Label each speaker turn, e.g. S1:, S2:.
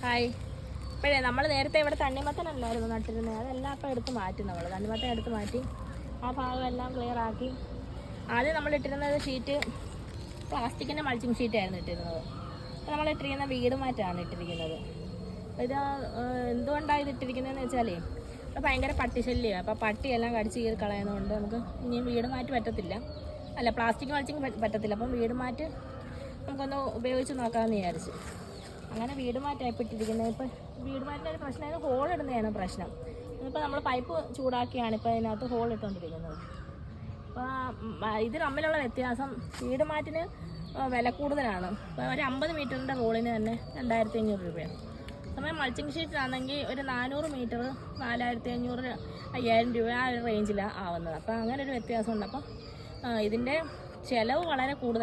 S1: Hi. ഇപ്പോഴേ നമ്മൾ നേരത്തെ ഇവിടെ തണ്ണിമത്തനല്ലായിരുന്നു നട്ടിരുന്നത്, അതെല്ലാം ഇപ്പോൾ എടുത്ത് മാറ്റി. നമ്മൾ തണ്ണിമത്തൻ എടുത്ത് മാറ്റി ആ ഭാഗമെല്ലാം ക്ലിയർ ആക്കി. ആദ്യം നമ്മൾ ഇട്ടിരുന്നത് ഷീറ്റ് പ്ലാസ്റ്റിക്കിൻ്റെ മൾച്ചിങ് ഷീറ്റായിരുന്നു ഇട്ടിരുന്നത്. അപ്പോൾ നമ്മൾ ഇട്ടിരിക്കുന്ന വീട് മാറ്റാണ് ഇട്ടിരിക്കുന്നത്. അപ്പോൾ ഇത് എന്തുകൊണ്ടാണ് ഇത് ഇട്ടിരിക്കുന്നതെന്ന് വെച്ചാലേ ഇപ്പോൾ ഭയങ്കര പട്ടിശല്യമാണ്. അപ്പോൾ പട്ടിയെല്ലാം കടിച്ച് കീറി കളയുന്നതുകൊണ്ട് നമുക്ക് ഇനിയും വീട് മാറ്റി പറ്റത്തില്ല, അല്ല പ്ലാസ്റ്റിക് മൾച്ചിങ് പറ്റത്തില്ല. അപ്പം വീട് മാറ്റ് നമുക്കൊന്ന് ഉപയോഗിച്ച് നോക്കാമെന്ന് വിചാരിച്ചു. അങ്ങനെ വീട് മാറ്റായപ്പോൾ ഇട്ടിരിക്കുന്നത്. ഇപ്പോൾ വീട് മാറ്റിൻ്റെ ഒരു പ്രശ്നമായത് ഹോൾ ഇടുന്നതാണ് പ്രശ്നം. ഇപ്പോൾ നമ്മൾ പൈപ്പ് ചൂടാക്കിയാണ് ഇപ്പോൾ അതിനകത്ത് ഹോൾ ഇട്ടുകൊണ്ടിരിക്കുന്നത്. അപ്പോൾ ഇത് തമ്മിലുള്ള വ്യത്യാസം, വീട് മാറ്റിന് വില കൂടുതലാണ്. ഇപ്പോൾ ഒരു 50 മീറ്ററിൻ്റെ റോളിന് തന്നെ 2500 രൂപയാണ്. സമയം മൾച്ചിങ് ഷീറ്റിനാണെങ്കിൽ ഒരു 400 മീറ്റർ 4500 5000 രൂപ ആ ഒരു റേഞ്ചിലാണ് ആവുന്നത്. അപ്പോൾ അങ്ങനെ ഒരു വ്യത്യാസമുണ്ട്. അപ്പം ഇതിൻ്റെ ചിലവ് വളരെ കൂടുതലാണ്.